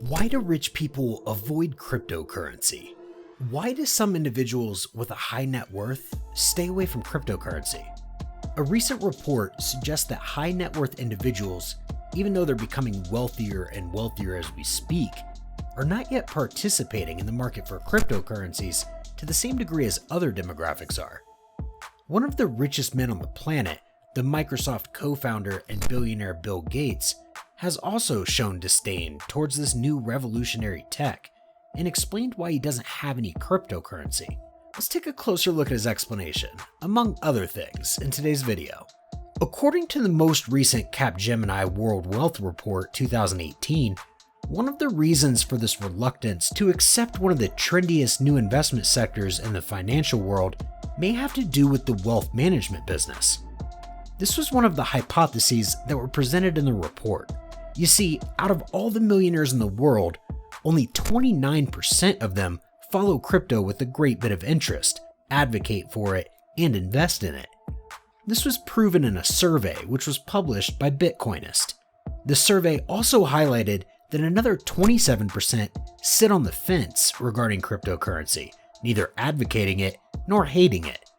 Why do rich people avoid cryptocurrency? Why do some individuals with a high net worth stay away from cryptocurrency? A recent report suggests that high net worth individuals, even though they're becoming wealthier and wealthier as we speak, are not yet participating in the market for cryptocurrencies to the same degree as other demographics are. One of the richest men on the planet, the Microsoft co-founder and billionaire Bill Gates, has also shown disdain towards this new revolutionary tech and explained why he doesn't have any cryptocurrency. Let's take a closer look at his explanation, among other things, in today's video. According to the most recent Capgemini World Wealth Report 2018, one of the reasons for this reluctance to accept one of the trendiest new investment sectors in the financial world may have to do with the wealth management business. This was one of the hypotheses that were presented in the report. You see, out of all the millionaires in the world, only 29% of them follow crypto with a great bit of interest, advocate for it, and invest in it. This was proven in a survey which was published by Bitcoinist. The survey also highlighted that another 27% sit on the fence regarding cryptocurrency, neither advocating it nor hating it.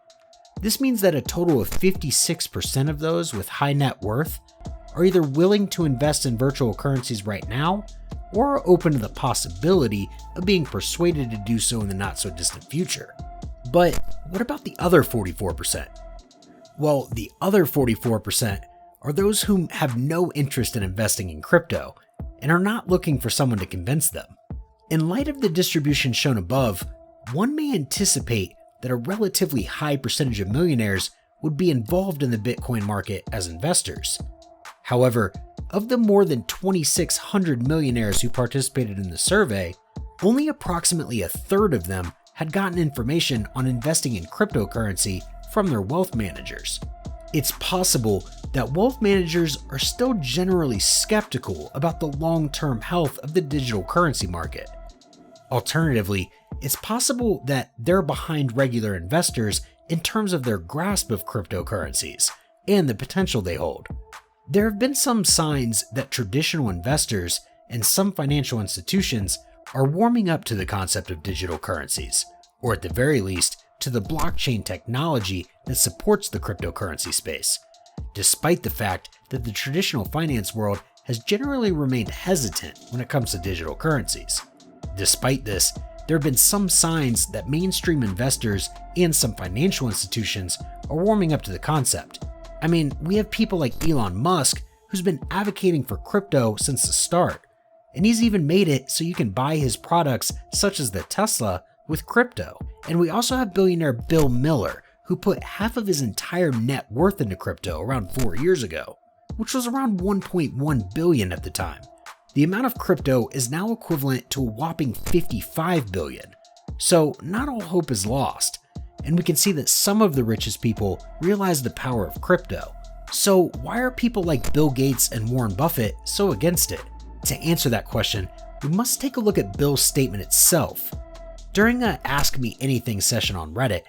This means that a total of 56% of those with high net worth are either willing to invest in virtual currencies right now or are open to the possibility of being persuaded to do so in the not so distant future. But what about the other 44%? Well, the other 44% are those who have no interest in investing in crypto and are not looking for someone to convince them. In light of the distribution shown above, one may anticipate that a relatively high percentage of millionaires would be involved in the Bitcoin market as investors. However, of the more than 2,600 millionaires who participated in the survey, only approximately a third of them had gotten information on investing in cryptocurrency from their wealth managers. It's possible that wealth managers are still generally skeptical about the long-term health of the digital currency market. Alternatively, it's possible that they're behind regular investors in terms of their grasp of cryptocurrencies and the potential they hold. There have been some signs that traditional investors and some financial institutions are warming up to the concept of digital currencies, or at the very least, to the blockchain technology that supports the cryptocurrency space, despite the fact that the traditional finance world has generally remained hesitant when it comes to digital currencies. Despite this, there have been some signs that mainstream investors and some financial institutions are warming up to the concept. I mean, we have people like Elon Musk, who's been advocating for crypto since the start, and he's even made it so you can buy his products such as the Tesla with crypto. And we also have billionaire Bill Miller, who put half of his entire net worth into crypto around 4 years ago, which was around 1.1 billion at the time. The amount of crypto is now equivalent to a whopping 55 billion. So not all hope is lost, and we can see that some of the richest people realize the power of crypto. So why are people like Bill Gates and Warren Buffett so against it? To answer that question, we must take a look at Bill's statement itself. During a Ask Me Anything session on Reddit,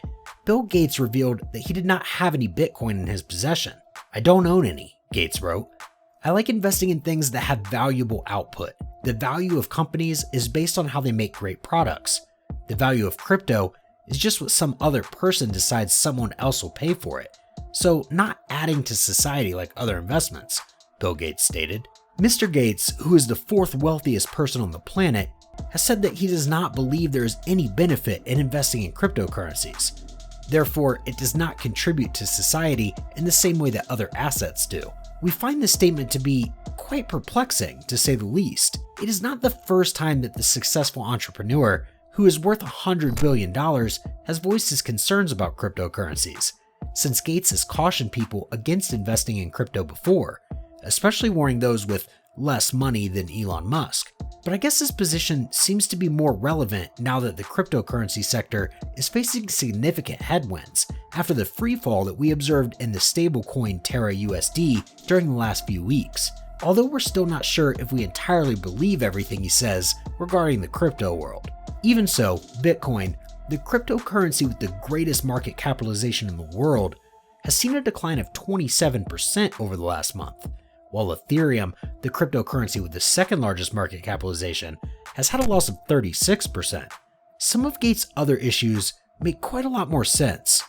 Bill Gates revealed that he did not have any Bitcoin in his possession. "I don't own any," Gates wrote. "I like investing in things that have valuable output. The value of companies is based on how they make great products. The value of crypto is just what some other person decides someone else will pay for it. So not adding to society like other investments," Bill Gates stated. Mr. Gates, who is the fourth wealthiest person on the planet, has said that he does not believe there is any benefit in investing in cryptocurrencies. Therefore, it does not contribute to society in the same way that other assets do. We find this statement to be quite perplexing, to say the least. It is not the first time that the successful entrepreneur, who is worth $100 billion, has voiced his concerns about cryptocurrencies, since Gates has cautioned people against investing in crypto before, especially warning those with less money than Elon Musk. But I guess this position seems to be more relevant now that the cryptocurrency sector is facing significant headwinds after the freefall that we observed in the stablecoin Terra USD during the last few weeks. Although we're still not sure if we entirely believe everything he says regarding the crypto world. Even so, Bitcoin, the cryptocurrency with the greatest market capitalization in the world, has seen a decline of 27% over the last month, while Ethereum, the cryptocurrency with the second largest market capitalization, has had a loss of 36%. Some of Gates' other issues make quite a lot more sense.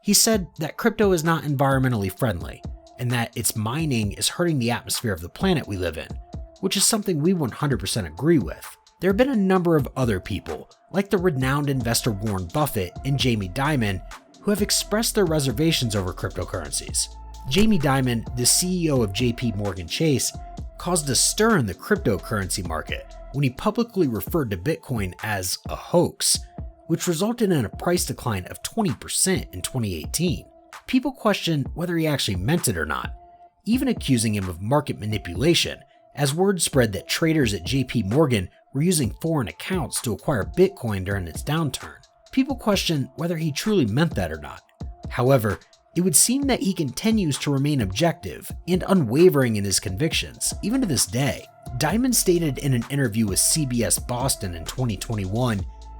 He said that crypto is not environmentally friendly, and that its mining is hurting the atmosphere of the planet we live in, which is something we 100% agree with. There have been a number of other people, like the renowned investor Warren Buffett and Jamie Dimon, who have expressed their reservations over cryptocurrencies. Jamie Dimon, the CEO of JP Morgan Chase, caused a stir in the cryptocurrency market when he publicly referred to Bitcoin as a hoax, which resulted in a price decline of 20% in 2018. People questioned whether he actually meant it or not, even accusing him of market manipulation, as word spread that traders at JP Morgan were using foreign accounts to acquire Bitcoin during its downturn. People questioned whether he truly meant that or not. However, it would seem that he continues to remain objective and unwavering in his convictions, even to this day. Dimon stated in an interview with CBS Boston in 2021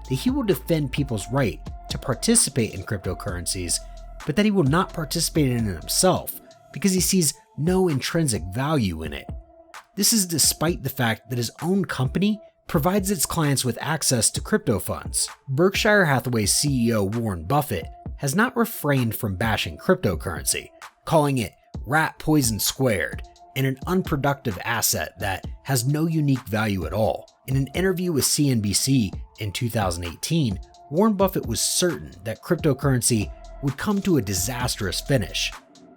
that he will defend people's right to participate in cryptocurrencies, but that he will not participate in it himself because he sees no intrinsic value in it. This is despite the fact that his own company provides its clients with access to crypto funds. Berkshire Hathaway's CEO Warren Buffett has not refrained from bashing cryptocurrency, calling it rat poison squared and an unproductive asset that has no unique value at all. In an interview with CNBC in 2018, Warren Buffett was certain that cryptocurrency would come to a disastrous finish.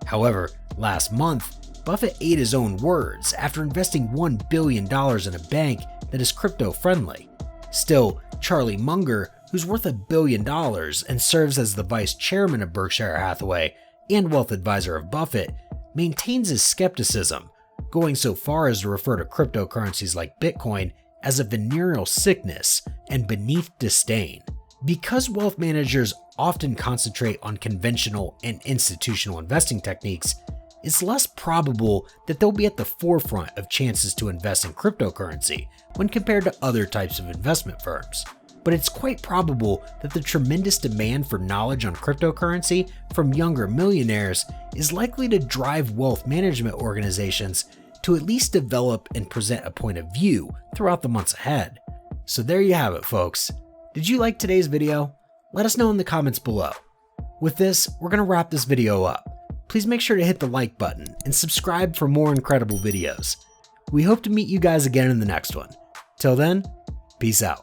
However, last month, Buffett ate his own words after investing $1 billion in a bank that is crypto-friendly. Still, Charlie Munger, who's worth $1 billion and serves as the vice chairman of Berkshire Hathaway and wealth advisor of Buffett, maintains his skepticism, going so far as to refer to cryptocurrencies like Bitcoin as a venereal sickness and beneath disdain. Because wealth managers often concentrate on conventional and institutional investing techniques, it's less probable that they'll be at the forefront of chances to invest in cryptocurrency when compared to other types of investment firms. But it's quite probable that the tremendous demand for knowledge on cryptocurrency from younger millionaires is likely to drive wealth management organizations to at least develop and present a point of view throughout the months ahead. So there you have it, folks. Did you like today's video? Let us know in the comments below. With this, we're going to wrap this video up. Please make sure to hit the like button and subscribe for more incredible videos. We hope to meet you guys again in the next one. Till then, peace out.